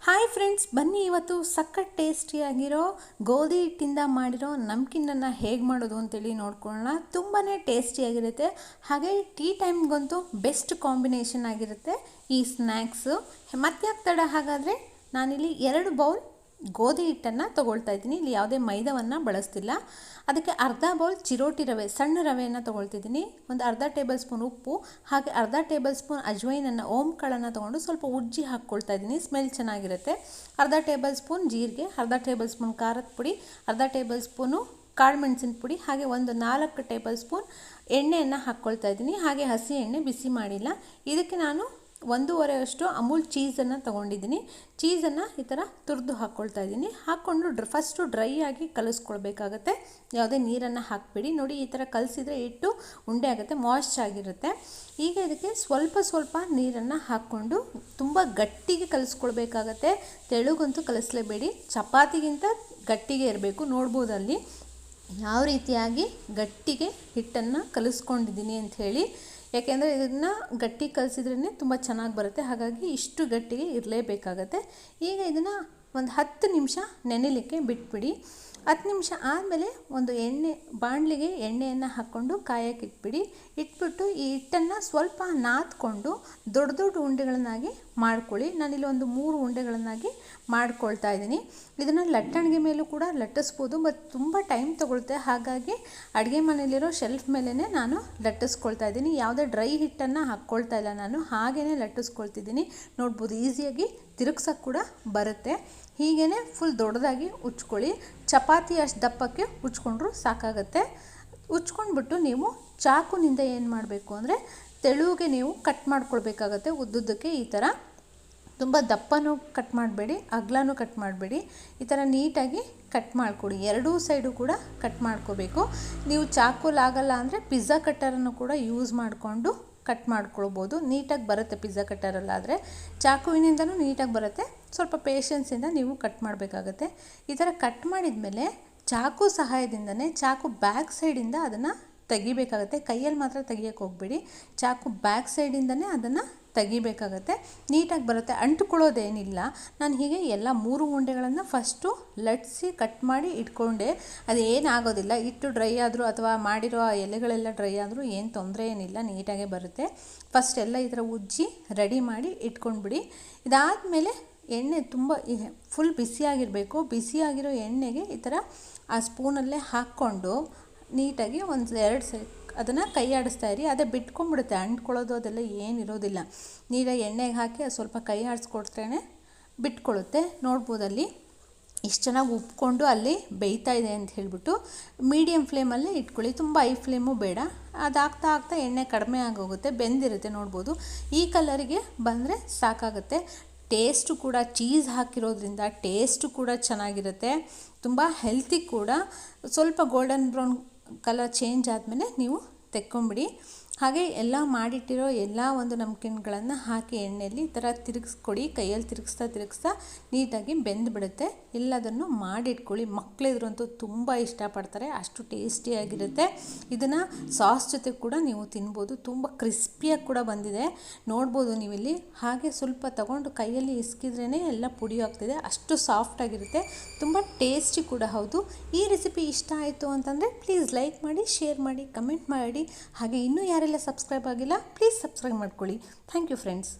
Hi friends, ಬನ್ನಿ ಇವತ್ತು ಸಖತ್ ಟೇಸ್ಟಿಯಾಗಿರೋ ಗೋಧಿ ಹಿಟ್ಟಿಂದ ಮಾಡಿರೋ ನಮ್ಕಿನನ್ನು ಹೇಗೆ ಮಾಡೋದು ಅಂತೇಳಿ ನೋಡ್ಕೊಳ್ಳೋಣ. ತುಂಬಾ ಟೇಸ್ಟಿಯಾಗಿರುತ್ತೆ, ಹಾಗೆ ಟೀ ಟೈಮ್ಗಂತೂ ಬೆಸ್ಟ್ ಕಾಂಬಿನೇಷನ್ ಆಗಿರುತ್ತೆ ಈ ಸ್ನ್ಯಾಕ್ಸು. ಮತ್ತ್ಯಾಕೆ ತಡ, ಹಾಗಾದರೆ ನಾನಿಲ್ಲಿ 2 ಬೌಲ್ ಗೋಧಿ ಹಿಟ್ಟನ್ನು ತೊಗೊಳ್ತಾ ಇದ್ದೀನಿ. ಇಲ್ಲಿ ಯಾವುದೇ ಮೈದಾವನ್ನು ಬಳಸ್ತಿಲ್ಲ. ಅದಕ್ಕೆ ಅರ್ಧ ಬೌಲ್ ಚಿರೋಟಿ ರವೆ, ಸಣ್ಣ ರವೆಯನ್ನು ತೊಗೊಳ್ತಿದ್ದೀನಿ. ಒಂದು ಅರ್ಧ ಟೇಬಲ್ ಸ್ಪೂನ್ ಉಪ್ಪು, ಹಾಗೆ ಅರ್ಧ ಟೇಬಲ್ ಸ್ಪೂನ್ ಅಜ್ವೈನನ್ನು, ಓಂ ಕಾಳನ್ನು ತೊಗೊಂಡು ಸ್ವಲ್ಪ ಉಜ್ಜಿ ಹಾಕ್ಕೊಳ್ತಾ ಇದ್ದೀನಿ, ಸ್ಮೆಲ್ ಚೆನ್ನಾಗಿರುತ್ತೆ. ಅರ್ಧ ಟೇಬಲ್ ಸ್ಪೂನ್ ಜೀರಿಗೆ, ಅರ್ಧ ಟೇಬಲ್ ಸ್ಪೂನ್ ಖಾರದ ಪುಡಿ, ಅರ್ಧ ಟೇಬಲ್ ಸ್ಪೂನು ಕಾಳು ಮೆಣಸಿನ ಪುಡಿ, ಹಾಗೆ ಒಂದು 4 ಟೇಬಲ್ ಸ್ಪೂನ್ ಎಣ್ಣೆಯನ್ನು ಹಾಕ್ಕೊಳ್ತಾ ಇದ್ದೀನಿ. ಹಾಗೆ ಹಸಿ ಎಣ್ಣೆ, ಬಿಸಿ ಮಾಡಿಲ್ಲ. ಇದಕ್ಕೆ ನಾನು 1.5 ಅಷ್ಟು ಅಮೂಲ್ ಚೀಸನ್ನು ತೊಗೊಂಡಿದ್ದೀನಿ. ಚೀಸನ್ನು ಈ ಥರ ತುರಿದು ಹಾಕ್ಕೊಳ್ತಾ ಇದ್ದೀನಿ. ಹಾಕ್ಕೊಂಡು ಫಸ್ಟು ಡ್ರೈ ಆಗಿ ಕಲಿಸ್ಕೊಳ್ಬೇಕಾಗತ್ತೆ. ಯಾವುದೇ ನೀರನ್ನು ಹಾಕಬೇಡಿ. ನೋಡಿ, ಈ ಥರ ಕಲಿಸಿದರೆ ಹಿಟ್ಟು ಉಂಡೆ ಆಗುತ್ತೆ, ಮಾಯ್ಸ್ಟ್ ಆಗಿರುತ್ತೆ. ಈಗ ಇದಕ್ಕೆ ಸ್ವಲ್ಪ ನೀರನ್ನು ಹಾಕ್ಕೊಂಡು ತುಂಬ ಗಟ್ಟಿಗೆ ಕಲಿಸ್ಕೊಳ್ಬೇಕಾಗತ್ತೆ. ತೆಳುಗಂತೂ ಕಲಿಸ್ಲೇಬೇಡಿ, ಚಪಾತಿಗಿಂತ ಗಟ್ಟಿಗೆ ಇರಬೇಕು. ನೋಡ್ಬೋದು ಅಲ್ಲಿ ಯಾವ ರೀತಿಯಾಗಿ ಗಟ್ಟಿಗೆ ಹಿಟ್ಟನ್ನು ಕಲಿಸ್ಕೊಂಡಿದ್ದೀನಿ ಅಂಥೇಳಿ. ಯಾಕೆಂದರೆ ಇದನ್ನು ಗಟ್ಟಿ ಕಲಿಸಿದ್ರೇ ತುಂಬ ಚೆನ್ನಾಗಿ ಬರುತ್ತೆ, ಹಾಗಾಗಿ ಇಷ್ಟು ಗಟ್ಟಿಗೆ ಇರಲೇಬೇಕಾಗತ್ತೆ. ಈಗ ಇದನ್ನು ಒಂದು 10 ನಿಮಿಷ ನೆನೆಲಿಕ್ಕೆ ಬಿಟ್ಬಿಡಿ. 10 ನಿಮಿಷ ಆದಮೇಲೆ ಒಂದು ಬಾಣಲಿಗೆ ಎಣ್ಣೆಯನ್ನು ಹಾಕ್ಕೊಂಡು ಕಾಯಕ್ಕೆ ಇಟ್ಬಿಡಿ. ಇಟ್ಬಿಟ್ಟು ಈ ಹಿಟ್ಟನ್ನು ಸ್ವಲ್ಪ ನಾದ್ಕೊಂಡು ದೊಡ್ಡ ಉಂಡೆಗಳನ್ನಾಗಿ ಮಾಡ್ಕೊಳ್ಳಿ. ನಾನಿಲ್ಲಿ ಒಂದು 3 ಉಂಡೆಗಳನ್ನಾಗಿ ಮಾಡ್ಕೊಳ್ತಾ ಇದ್ದೀನಿ. ಇದನ್ನು ಲಟ್ಟಣಿಗೆ ಮೇಲೂ ಕೂಡ ಲಟ್ಟಿಸ್ಬೋದು, ಬಟ್ ತುಂಬ ಟೈಮ್ ತೊಗೊಳುತ್ತೆ. ಹಾಗಾಗಿ ಅಡುಗೆ ಮನೆಯಲ್ಲಿರೋ ಶೆಲ್ಫ್ ಮೇಲೇ ನಾನು ಲಟ್ಟಿಸ್ಕೊಳ್ತಾ ಇದ್ದೀನಿ. ಯಾವುದೇ ಡ್ರೈ ಹಿಟ್ಟನ್ನು ಹಾಕ್ಕೊಳ್ತಾ ಇಲ್ಲ, ನಾನು ಹಾಗೇ ಲಟ್ಟಿಸ್ಕೊಳ್ತಿದ್ದೀನಿ. ನೋಡ್ಬೋದು, ಈಸಿಯಾಗಿ ತಿರುಗ್ಸೋಕ್ಕೆ ಕೂಡ ಬರುತ್ತೆ. ಹೀಗೇ ಫುಲ್ ದೊಡ್ಡದಾಗಿ ಉಚ್ಕೊಳ್ಳಿ. ಚಪಾತಿ ಅಷ್ಟು ದಪ್ಪಕ್ಕೆ ಉಚ್ಕೊಂಡ್ರೂ ಸಾಕಾಗುತ್ತೆ. ಉಚ್ಕೊಂಡ್ಬಿಟ್ಟು ನೀವು ಚಾಕುನಿಂದ ಏನು ಮಾಡಬೇಕು ಅಂದರೆ ತೆಳುಗೆ ನೀವು ಕಟ್ ಮಾಡ್ಕೊಳ್ಬೇಕಾಗತ್ತೆ. ಉದ್ದುದ್ದಕ್ಕೆ ಈ ಥರ, ತುಂಬ ದಪ್ಪನೂ ಕಟ್ ಮಾಡಬೇಡಿ, ಅಗಲನೂ ಕಟ್ ಮಾಡಬೇಡಿ. ಈ ಥರ ನೀಟಾಗಿ ಕಟ್ ಮಾಡಿಕೊಡಿ. ಎರಡೂ ಸೈಡು ಕೂಡ ಕಟ್ ಮಾಡ್ಕೋಬೇಕು. ನೀವು ಚಾಕುಲಾಗಲ್ಲ ಅಂದರೆ ಪಿಜ್ಜಾ ಕಟ್ಟರನ್ನು ಕೂಡ ಯೂಸ್ ಮಾಡಿಕೊಂಡು ಕಟ್ ಮಾಡ್ಕೊಳ್ಬೋದು. ನೀಟಾಗಿ ಬರುತ್ತೆ ಪಿಜ್ಜಾ ಕಟ್ಟರಲ್ಲಾದರೆ. ಚಾಕುವಿನಿಂದನೂ ನೀಟಾಗಿ ಬರುತ್ತೆ. ಸ್ವಲ್ಪ ಪೇಷನ್ಸಿಂದ ನೀವು ಕಟ್ ಮಾಡಬೇಕಾಗತ್ತೆ. ಈ ಥರ ಕಟ್ ಮಾಡಿದ ಮೇಲೆ ಚಾಕು ಸಹಾಯದಿಂದನೇ, ಚಾಕು ಬ್ಯಾಕ್ ಸೈಡಿಂದ ಅದನ್ನು ತೆಗಿಬೇಕಾಗತ್ತೆ. ಕೈಯಲ್ಲಿ ಮಾತ್ರ ತೆಗಿಯೋಕ್ಕೆ ಹೋಗಬೇಡಿ, ಚಾಕು ಬ್ಯಾಕ್ ಸೈಡಿಂದನೇ ಅದನ್ನು ತೆಗಿಬೇಕಾಗತ್ತೆ. ನೀಟಾಗಿ ಬರುತ್ತೆ, ಅಂಟುಕೊಳ್ಳೋದೇನಿಲ್ಲ. ನಾನು ಹೀಗೆ ಎಲ್ಲ 3 ಉಂಡೆಗಳನ್ನು ಫಸ್ಟು ಲಟ್ಟಿಸಿ ಕಟ್ ಮಾಡಿ ಇಟ್ಕೊಂಡೆ. ಅದು ಏನಾಗೋದಿಲ್ಲ, ಹಿಟ್ಟು ಡ್ರೈ ಆದರೂ ಅಥವಾ ಮಾಡಿರೋ ಎಲೆಗಳೆಲ್ಲ ಡ್ರೈ ಆದರೂ ಏನು ತೊಂದರೆ ಏನಿಲ್ಲ, ನೀಟಾಗೇ ಬರುತ್ತೆ. ಫಸ್ಟ್ ಎಲ್ಲ ಈ ಥರ ಉಜ್ಜಿ ರೆಡಿ ಮಾಡಿ ಇಟ್ಕೊಂಡ್ಬಿಡಿ. ಇದಾದಮೇಲೆ ಎಣ್ಣೆ ತುಂಬ ಫುಲ್ ಬಿಸಿಯಾಗಿರಬೇಕು. ಬಿಸಿಯಾಗಿರೋ ಎಣ್ಣೆಗೆ ಈ ಥರ ಆ ಸ್ಪೂನಲ್ಲೇ ಹಾಕ್ಕೊಂಡು ನೀಟಾಗಿ ಒಂದು 2 ಸೈಡ್ ಅದನ್ನು ಕೈ ಆಡಿಸ್ತಾ ಇರಿ. ಅದೇ ಬಿಟ್ಕೊಂಡ್ಬಿಡುತ್ತೆ, ಅಂಟ್ಕೊಳ್ಳೋದು ಅದೆಲ್ಲ ಏನಿರೋದಿಲ್ಲ. ನೀರಾಗಿ ಎಣ್ಣೆಗೆ ಹಾಕಿ ಅದು ಸ್ವಲ್ಪ ಕೈ ಆಡಿಸ್ಕೊಡ್ತೇ ಬಿಟ್ಕೊಳ್ಳುತ್ತೆ. ನೋಡ್ಬೋದಲ್ಲಿ ಇಷ್ಟು ಚೆನ್ನಾಗಿ ಉಪ್ಕೊಂಡು ಅಲ್ಲಿ ಬೇಯ್ತಾ ಇದೆ ಅಂತ ಹೇಳಿಬಿಟ್ಟು ಮೀಡಿಯಮ್ ಫ್ಲೇಮಲ್ಲೇ ಇಟ್ಕೊಳ್ಳಿ. ತುಂಬ ಹೈ ಫ್ಲೇಮು ಬೇಡ. ಅದಾಗ್ತಾ ಎಣ್ಣೆ ಕಡಿಮೆ ಆಗೋಗುತ್ತೆ, ಬೆಂದಿರುತ್ತೆ. ನೋಡ್ಬೋದು, ಈ ಕಲರಿಗೆ ಬಂದರೆ ಸಾಕಾಗುತ್ತೆ. ಟೇಸ್ಟು ಕೂಡ ಚೀಸ್ ಹಾಕಿರೋದ್ರಿಂದ ಟೇಸ್ಟು ಕೂಡ ಚೆನ್ನಾಗಿರುತ್ತೆ, ತುಂಬ ಹೆಲ್ತಿ ಕೂಡ. ಸ್ವಲ್ಪ ಗೋಲ್ಡನ್ ಬ್ರೌನ್ ಕಲರ್ ಚೇಂಜ್ ಆದಮೇಲೆ ನೀವು ತೆಕ್ಕೊಂಬಿಡಿ. ಹಾಗೆ ಎಲ್ಲ ಮಾಡಿಟ್ಟಿರೋ ಎಲ್ಲ ಒಂದು ನಮ್ಕಿನ್ಗಳನ್ನು ಹಾಕಿ ಎಣ್ಣೆಯಲ್ಲಿ ಈ ಥರ ತಿರುಗಿಸ್ಕೊಡಿ. ಕೈಯಲ್ಲಿ ತಿರುಗಿಸ್ತಾ ನೀಟಾಗಿ ಬೆಂದುಬಿಡುತ್ತೆ. ಎಲ್ಲದನ್ನು ಮಾಡಿಟ್ಕೊಳ್ಳಿ. ಮಕ್ಕಳಿದ್ರಂತೂ ತುಂಬ ಇಷ್ಟಪಡ್ತಾರೆ, ಅಷ್ಟು ಟೇಸ್ಟಿಯಾಗಿರುತ್ತೆ. ಇದನ್ನು ಸಾಸ್ ಜೊತೆ ಕೂಡ ನೀವು ತಿನ್ಬೋದು. ತುಂಬ ಕ್ರಿಸ್ಪಿಯಾಗಿ ಕೂಡ ಬಂದಿದೆ, ನೋಡ್ಬೋದು ನೀವಿಲ್ಲಿ. ಹಾಗೆ ಸ್ವಲ್ಪ ತಗೊಂಡು ಕೈಯಲ್ಲಿ ಇಸ್ಕಿದ್ರೇ ಎಲ್ಲ ಪುಡಿ ಆಗ್ತಿದೆ, ಅಷ್ಟು ಸಾಫ್ಟಾಗಿರುತ್ತೆ. ತುಂಬ ಟೇಸ್ಟಿ ಕೂಡ ಹೌದು. ಈ ರೆಸಿಪಿ ಇಷ್ಟ ಆಯಿತು ಅಂತಂದರೆ ಪ್ಲೀಸ್ ಲೈಕ್ ಮಾಡಿ, ಶೇರ್ ಮಾಡಿ, ಕಮೆಂಟ್ ಮಾಡಿ. ಹಾಗೆ ಇನ್ನೂ ಯಾರೆಲ್ಲ ಸಬ್ಸ್ಕ್ರೈಬ್ ಆಗಿಲ್ಲ ಪ್ಲೀಸ್ ಸಬ್ಸ್ಕ್ರೈಬ್ ಮಾಡ್ಕೊಳ್ಳಿ. Thank you friends.